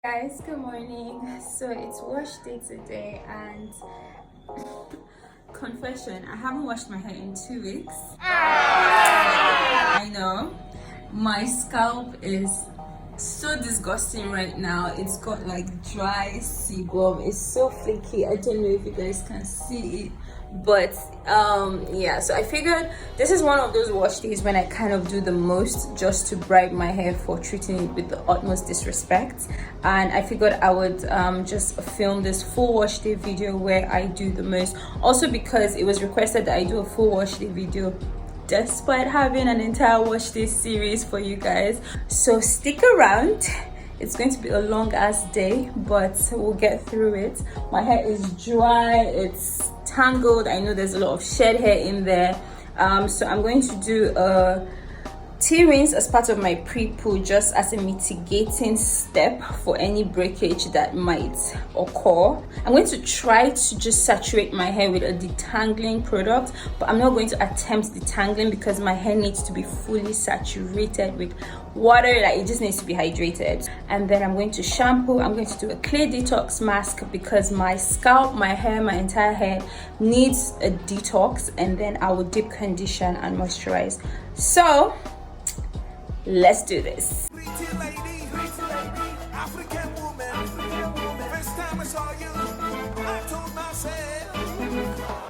Guys, good morning. So it's wash day today, and confession, I haven't washed my hair in 2 weeks. I know my scalp is so disgusting right now. It's got like dry sebum. It's so flaky. I don't know if you guys can see it, but yeah, so I figured this is one of those wash days when I kind of do the most just to bribe my hair for treating it with the utmost disrespect. And I figured I would just film this full wash day video where I do the most, also because it was requested that I do a full wash day video despite having an entire wash day series for you guys. So stick around. It's going to be a long ass day, but we'll get through it. My hair is dry, it's tangled. I know there's a lot of shed hair in there, so I'm going to do a tea rinse as part of my pre-poo, just as a mitigating step for any breakage that might occur. I'm going to try to just saturate my hair with a detangling product, but I'm not going to attempt detangling because my hair needs to be fully saturated with water. Like, it just needs to be hydrated. And then I'm going to shampoo. I'm going to do a clay detox mask because my scalp, my hair, my entire hair needs a detox, and then I will deep condition and moisturize. So let's do this.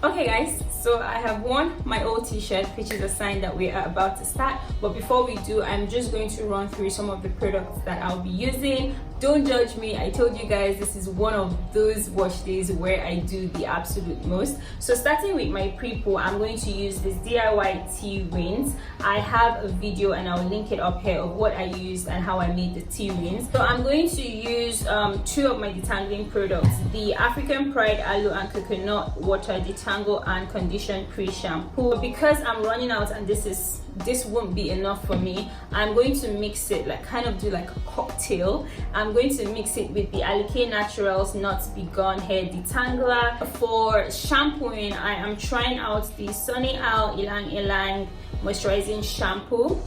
Okay guys, so I have worn my old t-shirt, which is a sign that we are about to start. But before we do, I'm just going to run through some of the products that I'll be using. Don't judge me. I told you guys this is one of those wash days where I do the absolute most. So starting with my pre-poo, I'm going to use this DIY tea rinse. I have a video and I'll link it up here of what I used and how I made the tea rinse. So I'm going to use 2 of my detangling products, the African Pride Aloe and Coconut Water Detangle and Condition Pre-Shampoo. Because I'm running out and this won't be enough for me, I'm going to mix it, like kind of do like a cocktail. I'm going to mix it with the Alike Naturals Not Be Gone Hair Detangler. For shampooing, I am trying out the Sunny Owl Ilang Ilang Moisturizing Shampoo,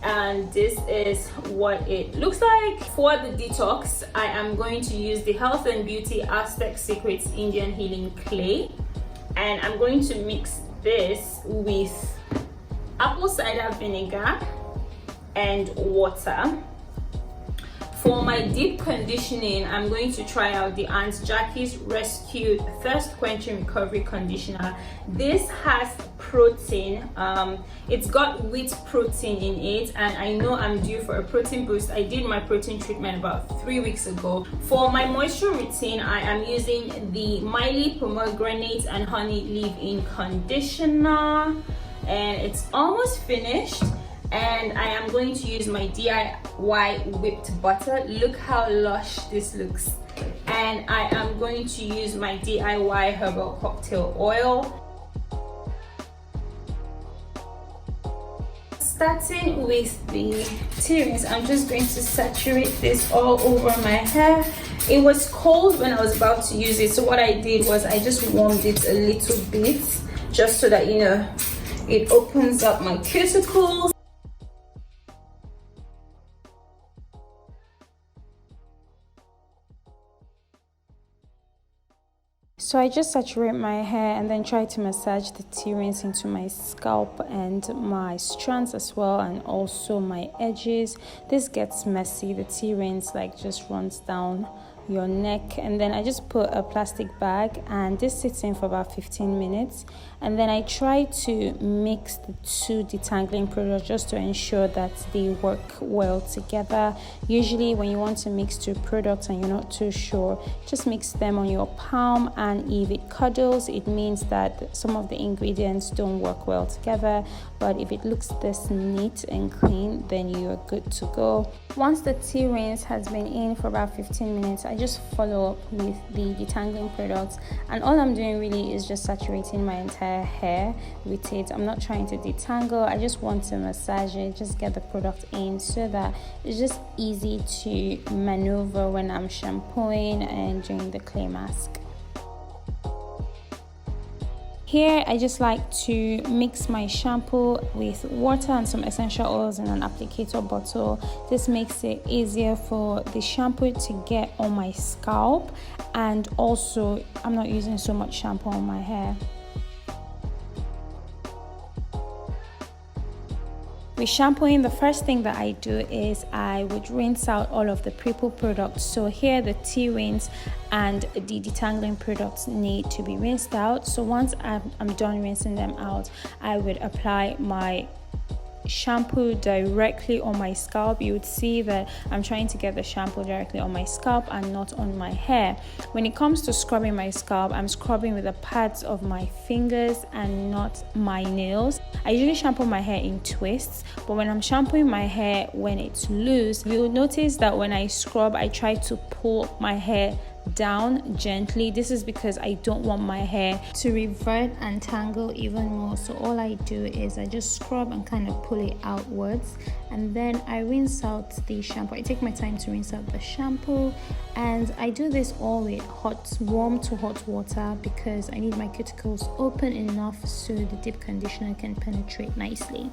and this is what it looks like. For the detox, I am going to use the Health and Beauty Aztec Secrets Indian Healing Clay, and I'm going to mix this with apple cider vinegar and water. For my deep conditioning, I'm going to try out the Aunt Jackie's Rescued Thirst Quenching Recovery Conditioner. This has protein. It's got wheat protein in it, and I know I'm due for a protein boost. I did my protein treatment about 3 weeks ago. For my moisture routine, I am using the Miley Pomegranate and Honey Leave-In Conditioner, and it's almost finished. And I am going to use my DIY whipped butter. Look how lush this looks. And I am going to use my DIY herbal cocktail oil. Starting with the tea rinse, I'm just going to saturate this all over my hair. It was cold when I was about to use it, so what I did was I just warmed it a little bit, just so that, you know, it opens up my cuticles. So I just saturate my hair and then try to massage the tea rinse into my scalp and my strands as well, and also my edges. This gets messy. The tea rinse like just runs down your neck, and then I just put a plastic bag, and this sits in for about 15 minutes, and then I try to mix the 2 detangling products just to ensure that they work well together. Usually when you want to mix 2 products and you're not too sure, just mix them on your palm, and if it cuddles, it means that some of the ingredients don't work well together. But if it looks this neat and clean, then you're good to go. Once the tea rinse has been in for about 15 minutes, I just follow up with the detangling products, and all I'm doing really is just saturating my entire hair with it. I'm not trying to detangle. I just want to massage it, just get the product in so that it's just easy to maneuver when I'm shampooing and doing the clay mask. Here, I just like to mix my shampoo with water and some essential oils in an applicator bottle. This makes it easier for the shampoo to get on my scalp, and also I'm not using so much shampoo on my hair. With shampooing, the first thing that I do is I would rinse out all of the Pre-poo products. So here the tea rinse and the detangling products need to be rinsed out. So once I'm done rinsing them out, I would apply my shampoo directly on my scalp. You would see that I'm trying to get the shampoo directly on my scalp and not on my hair. When it comes to scrubbing my scalp, I'm scrubbing with the pads of my fingers and not my nails. I usually shampoo my hair in twists, but when I'm shampooing my hair when it's loose, you'll notice that when I scrub, I try to pull my hair down gently. This is because I don't want my hair to revert and tangle even more. So all I do is I just scrub and kind of pull it outwards, and then I rinse out the shampoo. I take my time to rinse out the shampoo, and I do this all with warm to hot water because I need my cuticles open enough so the deep conditioner can penetrate nicely.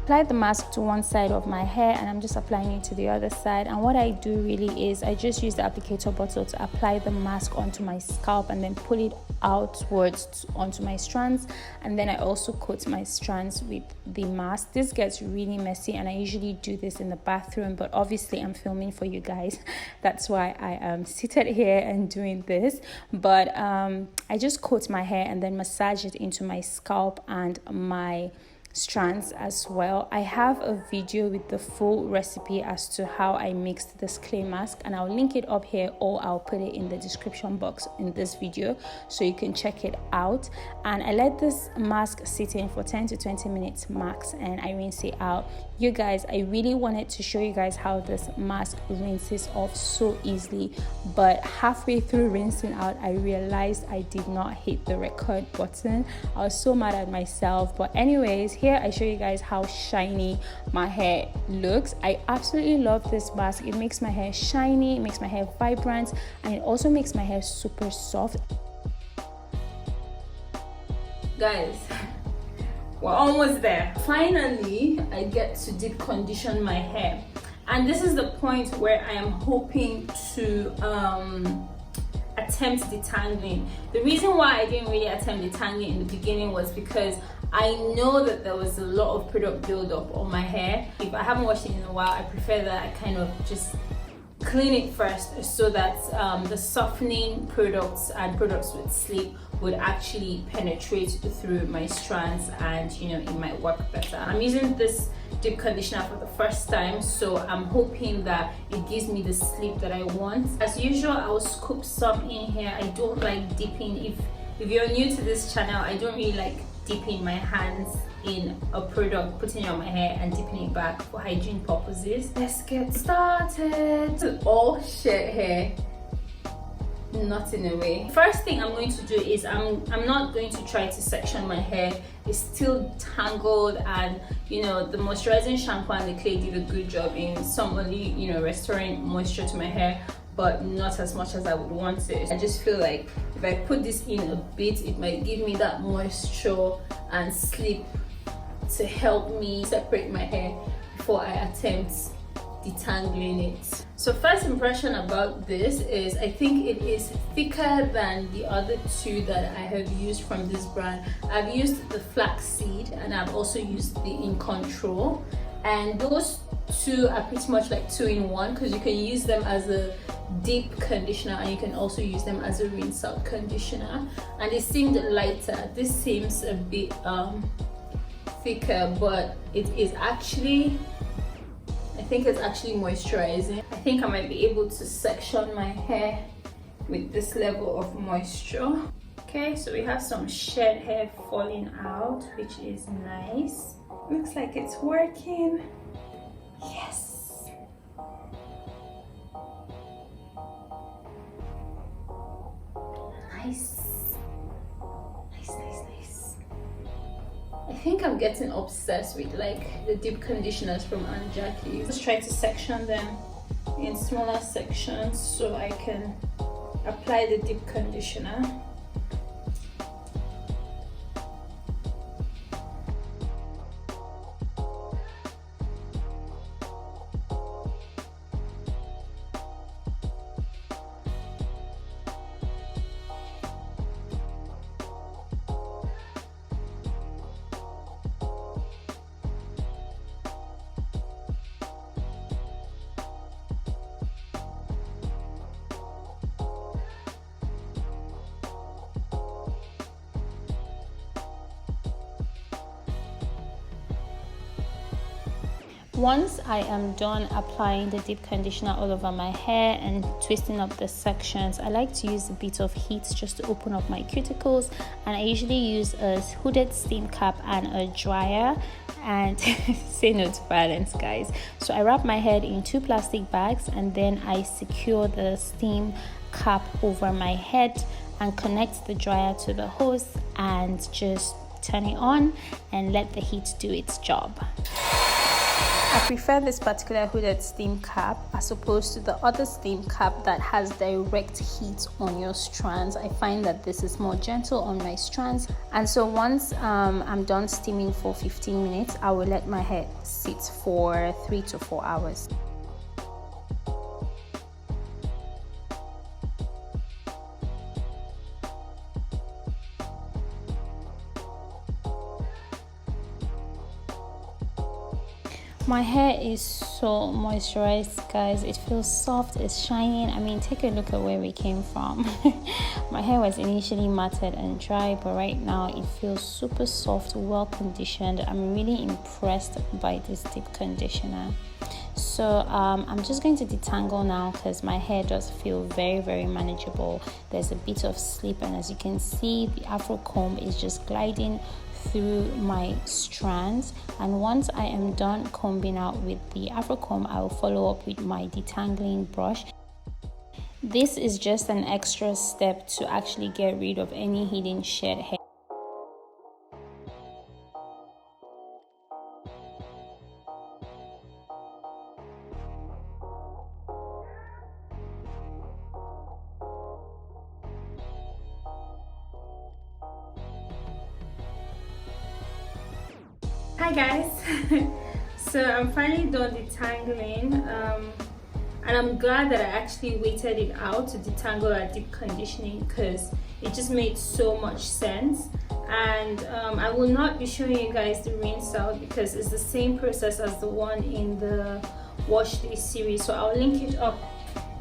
Apply the mask to one side of my hair and I'm just applying it to the other side. And what I do really is I just use the applicator bottle to apply the mask onto my scalp and then pull it outwards onto my strands, and then I also coat my strands with the mask. This gets really messy and I usually do this in the bathroom, but obviously I'm filming for you guys. That's why I am seated here and doing this. But I just coat my hair and then massage it into my scalp and my strands as well. I have a video with the full recipe as to how I mixed this clay mask, and I'll link it up here or I'll put it in the description box in this video so you can check it out. And I let this mask sit in for 10 to 20 minutes max and I rinse it out. You guys, I really wanted to show you guys how this mask rinses off so easily, but halfway through rinsing out I realized I did not hit the record button. I was so mad at myself. But anyways, here I show you guys how shiny my hair looks. I absolutely love this mask. It makes my hair shiny, it makes my hair vibrant, and it also makes my hair super soft. Guys, we're almost there. Finally, I get to deep condition my hair, and this is the point where I am hoping to attempt detangling. The reason why I didn't really attempt detangling in the beginning was because I know that there was a lot of product buildup on my hair. If I haven't washed it in a while, I prefer that I kind of just clean it first so that the softening products and products with sleep would actually penetrate through my strands, and it might work better. I'm using this deep conditioner for the first time, so I'm hoping that it gives me the sleep that I want. As usual, I will scoop some in here. I don't like dipping. If you're new to this channel, I don't really like dipping my hands in a product, putting it on my hair and dipping it back for hygiene purposes. Let's get started. All shed hair, not in a way. First thing I'm going to do is I'm not going to try to section my hair. It's still tangled, and the moisturizing shampoo and the clay did a good job in somewhatly restoring moisture to my hair, but not as much as I would want it. I just feel like if I put this in a bit, it might give me that moisture and sleep to help me separate my hair before I attempt detangling it. So first impression about this is I think it is thicker than the other two that I have used from this brand. I've used the flaxseed and I've also used the In Control, and those two are pretty much like 2-in-1 because you can use them as a deep conditioner and you can also use them as a rinse out conditioner, and it seemed lighter. This seems a bit thicker, but it is actually, I think it's actually moisturizing. I think I might be able to section my hair with this level of moisture. Okay, so we have some shed hair falling out, which is nice. Looks like it's working. Yes. Nice. Nice. I think I'm getting obsessed with like the deep conditioners from Aunt Jackie's. Let's try to section them in smaller sections so I can apply the deep conditioner. Once I am done applying the deep conditioner all over my hair and twisting up the sections, I like to use a bit of heat just to open up my cuticles, and I usually use a hooded steam cap and a dryer. And say no to violence, guys. So I wrap my head in 2 plastic bags and then I secure the steam cap over my head and connect the dryer to the hose and just turn it on and let the heat do its job. I prefer this particular hooded steam cap as opposed to the other steam cap that has direct heat on your strands. I find that this is more gentle on my strands, and so once I'm done steaming for 15 minutes, I will let my hair sit for 3 to 4 hours. My hair is so moisturized, guys. It feels soft, it's shining. I mean, take a look at where we came from. My hair was initially matted and dry, but right now it feels super soft, well conditioned. I'm really impressed by this deep conditioner. So I'm just going to detangle now because my hair does feel very manageable. There's a bit of slip, and as you can see, the afro comb is just gliding through my strands. And once I am done combing out with the afro comb, I will follow up with my detangling brush. This is just an extra step to actually get rid of any hidden shed hair. Hi guys, so I'm finally done detangling, and I'm glad that I actually waited it out to detangle at deep conditioning because it just made so much sense. And I will not be showing you guys the rinse out because it's the same process as the one in the wash day series, so I'll link it up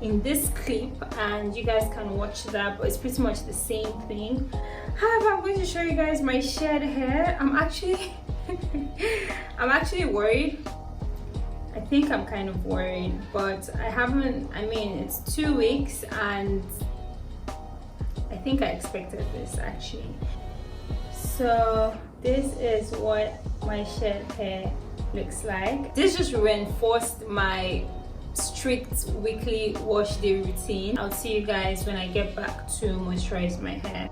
in this clip and you guys can watch that, but it's pretty much the same thing. However, I'm going to show you guys my shed hair. I'm actually I'm actually worried. I think I'm kind of worried, but I mean, it's 2 weeks and I think I expected this actually. So this is what my shed hair looks like. This just reinforced my strict weekly wash day routine. I'll see you guys when I get back to moisturize my hair.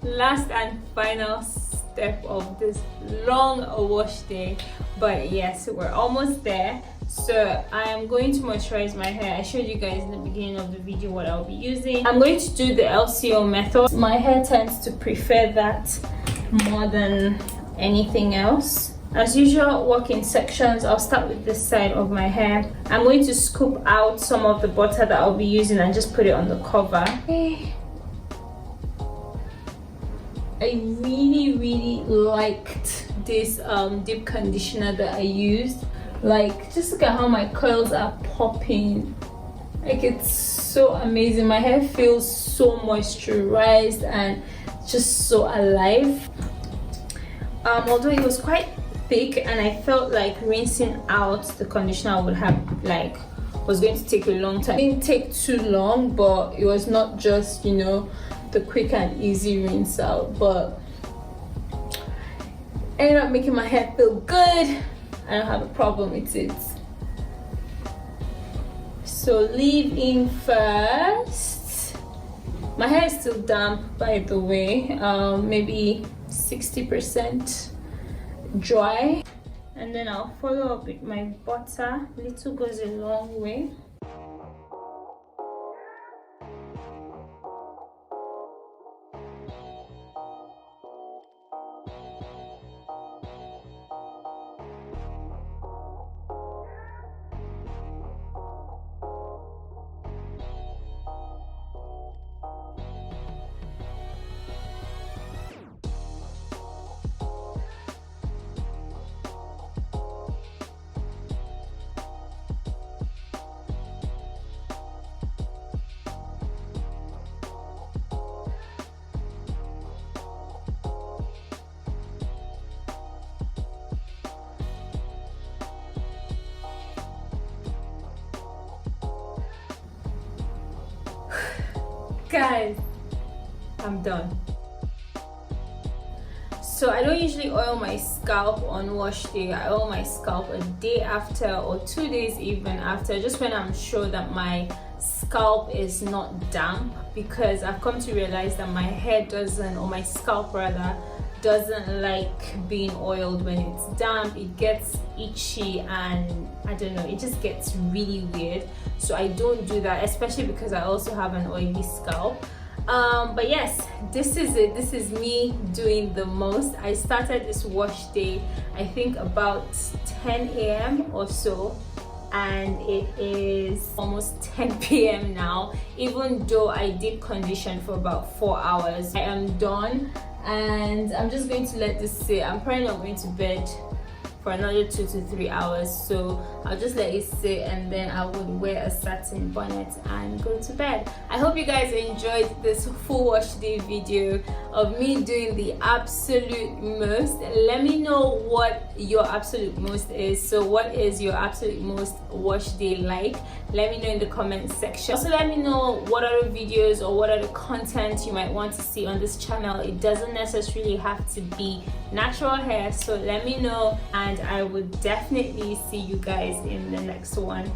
Last and final step of this long wash day, but yes, we're almost there. So I am going to moisturize my hair. I showed you guys in the beginning of the video what I'll be using. I'm going to do the LCO method. My hair tends to prefer that more than anything else. As usual, work in sections. I'll start with this side of my hair. I'm going to scoop out some of the butter that I'll be using and just put it on the cover. I really liked this deep conditioner that I used. Like, just look at how my curls are popping. Like, it's so amazing. My hair feels so moisturized and just so alive. Although it was quite thick and I felt like rinsing out the conditioner would have was going to take a long time. It didn't take too long, but it was not just, you know, the quick and easy rinse out, but ended up making my hair feel good. I don't have a problem with it. So leave in first. My hair is still damp, by the way, maybe 60% dry. and then I'll follow up with my butter. Little goes a long way. Guys, I'm done. So I don't usually oil my scalp on wash day. I oil my scalp a day after or 2 days even after, just when I'm sure that my scalp is not damp, because I've come to realize that my hair doesn't, or my scalp rather, doesn't like being oiled when it's damp. It gets itchy and I don't know, it just gets really weird. So I don't do that, especially because I also have an oily scalp. But yes, this is it. This is me doing the most. I started this wash day I think about 10 a.m. or so, and it is almost 10 p.m. now. Even though I did condition for about 4 hours, I am done, and I'm just going to let this sit. I'm probably not going to bed for another 2 to 3 hours, so I'll just let it sit, and then I would wear a satin bonnet and go to bed. I hope you guys enjoyed this full wash day video of me doing the absolute most. Let me know what your absolute most is. So what is your absolute most wash day like? Let me know in the comment section. Also let me know what other videos or what other content you might want to see on this channel. It doesn't necessarily have to be natural hair, so let me know, and I would definitely see you guys in the next one.